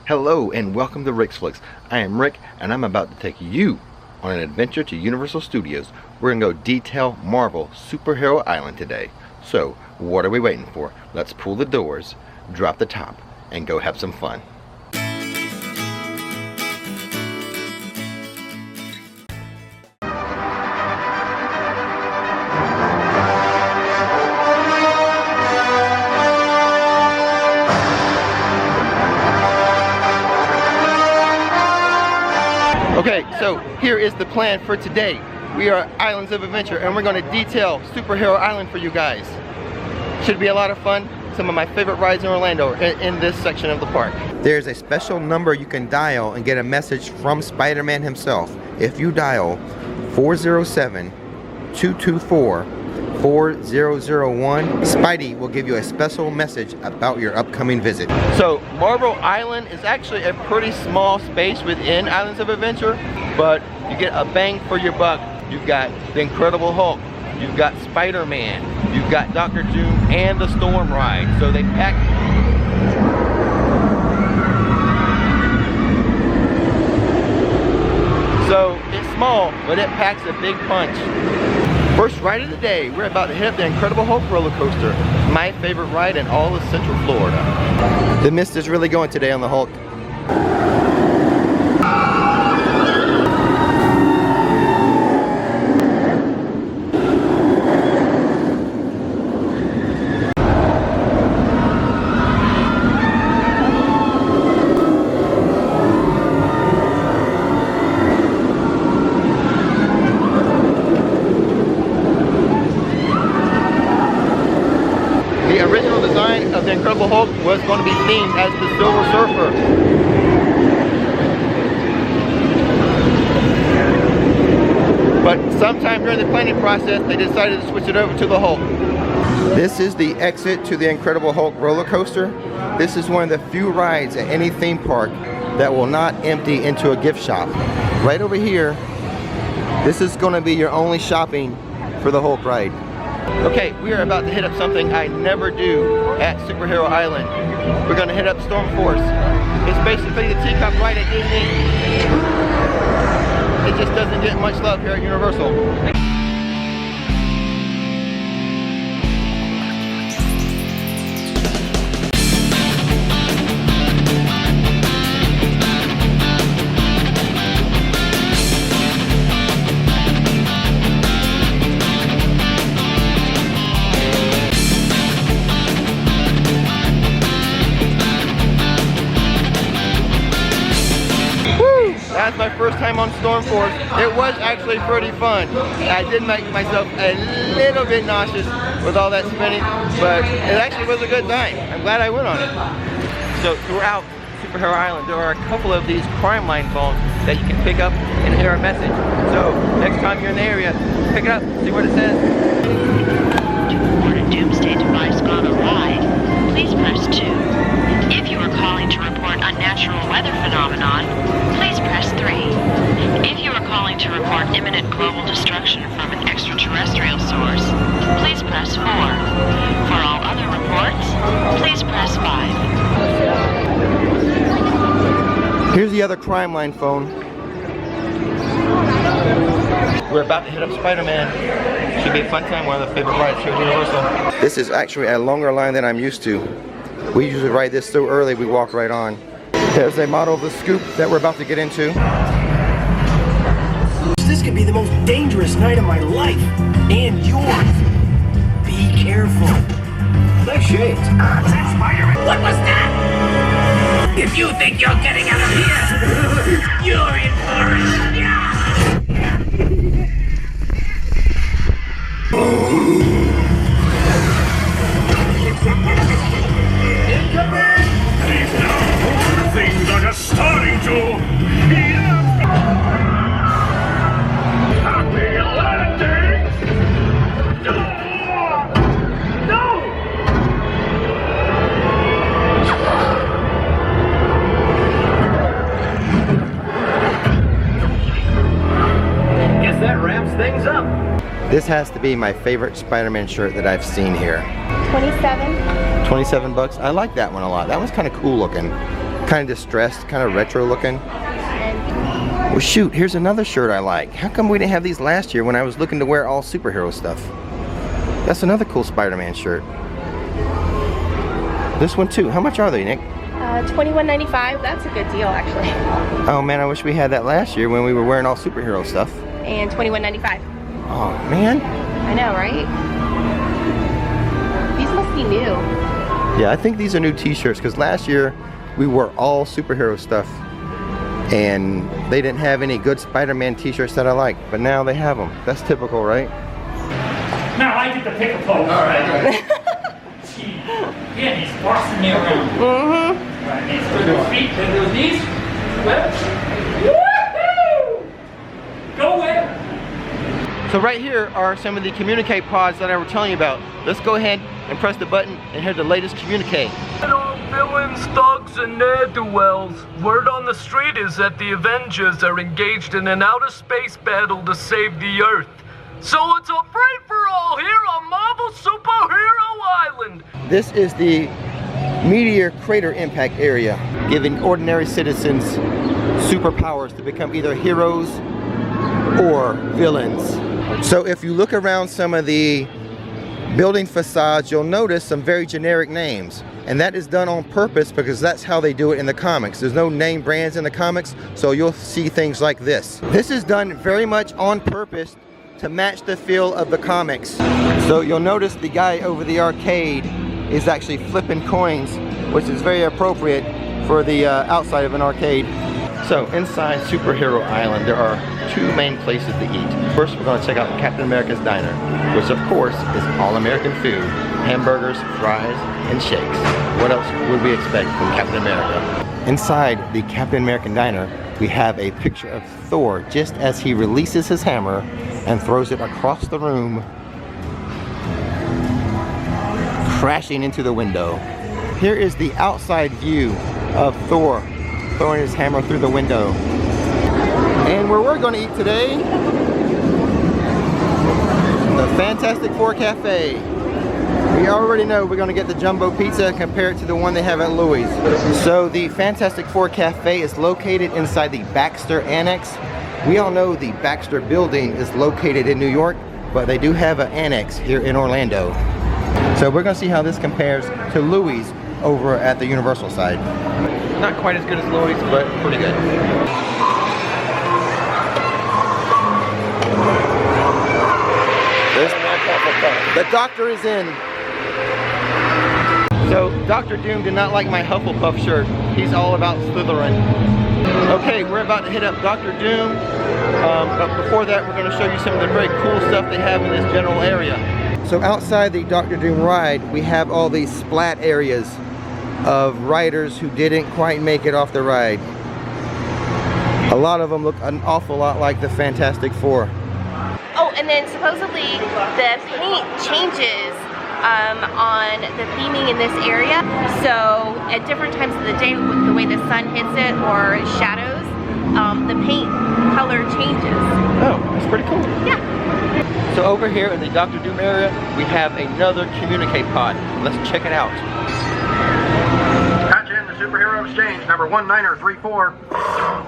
Hello and welcome to Rick's Flicks. I am Rick and I'm about to take you on an adventure to Universal Studios. We're gonna go detail Marvel Superhero Island today. So what are we waiting for? Let's pull the doors, drop the top, and go have some fun. Okay, so here is the plan for today. We are at Islands of Adventure and we're going to detail Superhero Island for you guys. Should be a lot of fun. Some of my favorite rides in Orlando in this section of the park. There's a special number you can dial and get a message from Spider-Man himself. If you dial 407-224-4001, Spidey will give you a special message about your upcoming visit. So Marvel Island is actually a pretty small space within Islands of Adventure, but you get a bang for your buck. You've got the Incredible Hulk, you've got Spider-Man, you've got Dr. Doom and the Storm ride. So they pack. So it's small, but it packs a big punch. First ride of the day, we're about to hit up the Incredible Hulk roller coaster. My favorite ride in all of Central Florida. The mist is really going today on the Hulk. Of the Incredible Hulk was going to be themed as the Silver Surfer. But sometime during the planning process, they decided to switch it over to the Hulk. This is the exit to the Incredible Hulk roller coaster. This is one of the few rides at any theme park that will not empty into a gift shop. Right over here, this is going to be your only shopping for the Hulk ride. Okay, we are about to hit up something I never do at Superhero Island. We're going to hit up Storm Force. It's basically the teacup ride at Disney. It just doesn't get much love here at Universal. That's my first time on Storm Force. It was actually pretty fun. I did make myself a little bit nauseous with all that spinning, but it actually was a good time. I'm glad I went on it. So throughout Superhero Island, there are a couple of these crime line phones that you can pick up and hear a message. So next time you're in the area, pick it up, see what it says. To report a doomsday device gone awry, please press 2. If you are calling to report unnatural weather phenomenon, please press 3. If you are calling to report imminent global destruction from an extraterrestrial source, please press 4. For all other reports, please press 5. Here's the other crime line phone. We're about to hit up Spider-Man. Should be a fun time, one of the favorite rides here at Universal. This is actually a longer line than I'm used to. We usually ride this so early we walk right on. There's a model of the scoop that we're about to get into. This could be the most dangerous night of my life. And yours. Be careful. Nice shades. Was that Spider-Man? What was that? If you think you're getting out of here, you're in for it. Things are just starting to heat up. Happy landing! No! No! Guess that wraps things up. This has to be my favorite Spider-Man shirt that I've seen here. 27. 27 bucks. I like that one a lot. That one's kind of cool looking. Kind of distressed, kind of retro looking. Well shoot, here's another shirt I like. How come we didn't have these last year when I was looking to wear all superhero stuff? That's another cool Spider-Man shirt. This one too. How much are they, Nick? $21.95. That's a good deal, actually. Oh man, I wish we had that last year when we were wearing all superhero stuff. And $21.95. Oh man. I know, right? These must be new. Yeah, I think these are new t-shirts because last year we wore all superhero stuff and they didn't have any good Spider-Man t-shirts that I like, but now they have them. That's typical, right? Now I get to pick a pose. All right. Yeah, he's bossing me around. Mm-hmm. Right, he's with those feet, with those knees. Woohoo! Go where? So right here are some of the communique pods that I was telling you about. Let's go ahead and press the button and hear the latest communique. Hello, villains, thugs, and ne'er-do-wells. Word on the street is that the Avengers are engaged in an outer space battle to save the Earth. So it's a free-for-all here on Marvel Superhero Island. This is the meteor crater impact area, giving ordinary citizens superpowers to become either heroes or villains. So if you look around some of the building facades, you'll notice some very generic names. And that is done on purpose because that's how they do it in the comics. There's no name brands in the comics, so you'll see things like this. This is done very much on purpose to match the feel of the comics. So you'll notice the guy over the arcade is actually flipping coins, which is very appropriate for the outside of an arcade. So inside Superhero Island, there are two main places to eat. First, we're going to check out Captain America's Diner, which of course is all-American food. Hamburgers, fries, and shakes. What else would we expect from Captain America? Inside the Captain American Diner, we have a picture of Thor just as he releases his hammer and throws it across the room, crashing into the window. Here is the outside view of Thor throwing his hammer through the window. And where we're going to eat today, the Fantastic Four Cafe. We already know we're going to get the jumbo pizza and compare it to the one they have at Louis. So the Fantastic Four Cafe is located inside the Baxter Annex. We all know the Baxter building is located in New York, but they do have an annex here in Orlando. So we're going to see how this compares to Louis over at the Universal side. Not quite as good as Louis, but pretty good. The doctor is in. So Dr. Doom did not like my Hufflepuff shirt. He's all about Slytherin. Okay, we're about to hit up Dr. Doom, but before that we're going to show you some of the very cool stuff they have in this general area. So outside the Dr. Doom ride, we have all these splat areas of riders who didn't quite make it off the ride. A lot of them look an awful lot like the Fantastic Four. Oh, and then supposedly the paint changes on the theming in this area. So at different times of the day, with the way the sun hits it or shadows, the paint color changes. Oh, that's pretty cool. Yeah. So over here in the Dr. Doom area, we have another communique pod. Let's check it out. Patch in the Superhero Exchange, number 1934.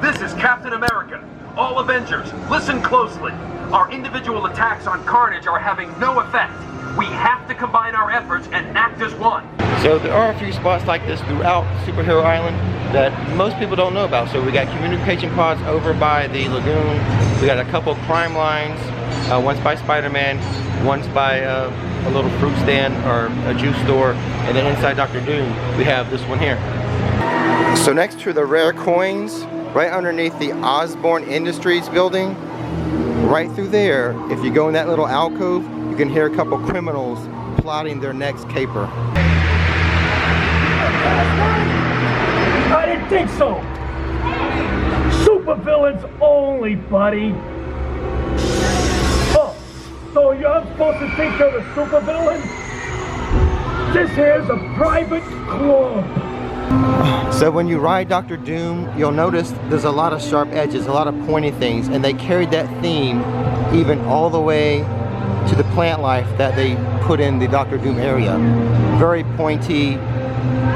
This is Captain America. All Avengers, listen closely. Our individual attacks on Carnage are having no effect. We have to combine our efforts and act as one. So there are a few spots like this throughout Superhero Island that most people don't know about. So we got communication pods over by the lagoon. We got a couple crime lines. One's by Spider-Man, one's by a little fruit stand or a juice store, and then inside Dr. Doom, we have this one here. So next to the rare coins, right underneath the Osborne Industries building, right through there, if you go in that little alcove, you can hear a couple criminals plotting their next caper. I didn't think so. Supervillains only, buddy. Oh, so you're supposed to think you're a supervillain? This here's a private club. So when you ride Dr. Doom, you'll notice there's a lot of sharp edges, a lot of pointy things, and they carried that theme even all the way to the plant life that they put in the Dr. Doom area. Very pointy,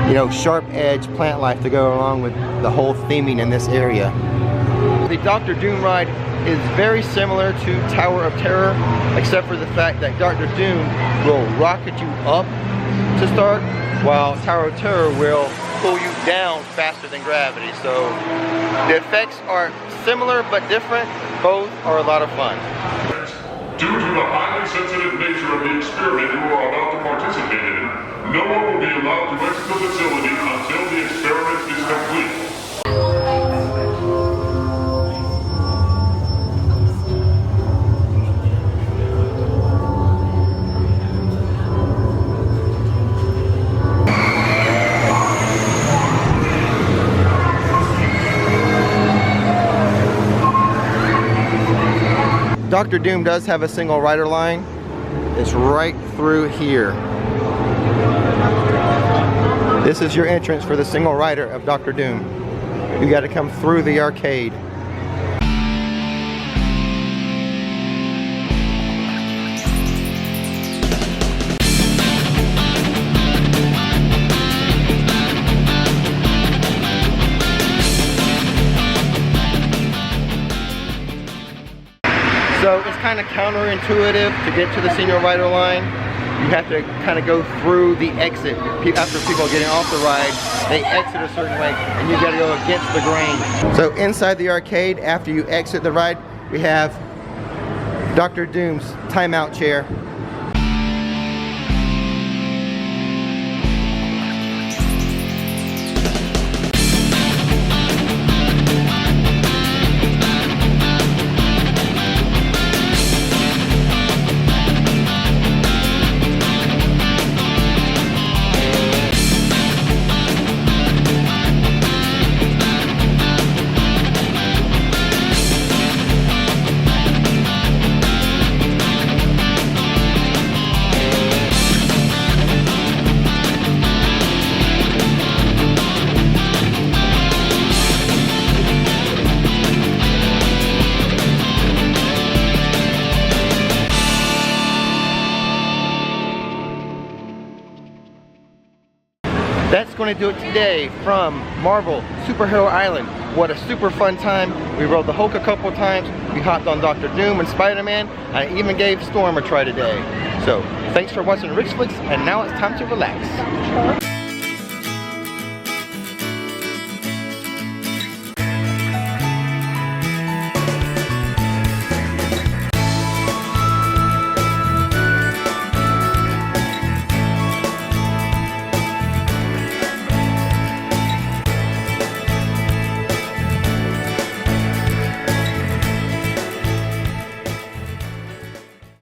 you know, sharp edge plant life to go along with the whole theming in this area. The Dr. Doom ride is very similar to Tower of Terror, except for the fact that Dr. Doom will rocket you up to start, while Tower of Terror will pull you down faster than gravity. So the effects are similar but different. Both are a lot of fun. Due to the highly sensitive nature of the experiment you are about to participate in, no one will be allowed to exit the facility until the experiment is complete. Dr. Doom does have a single rider line. It's right through here. This is your entrance for the single rider of Dr. Doom. You got to come through the arcade. So it's kind of counterintuitive to get to the senior rider line. You have to kind of go through the exit. After people are getting off the ride, they exit a certain way and you got to go against the grain. So inside the arcade, after you exit the ride, we have Dr. Doom's timeout chair. That's going to do it today from Marvel Superhero Island. What a super fun time. We rode the Hulk a couple of times. We hopped on Dr. Doom and Spider-Man. I even gave Storm a try today. So thanks for watching Rich Flicks, and now it's time to relax.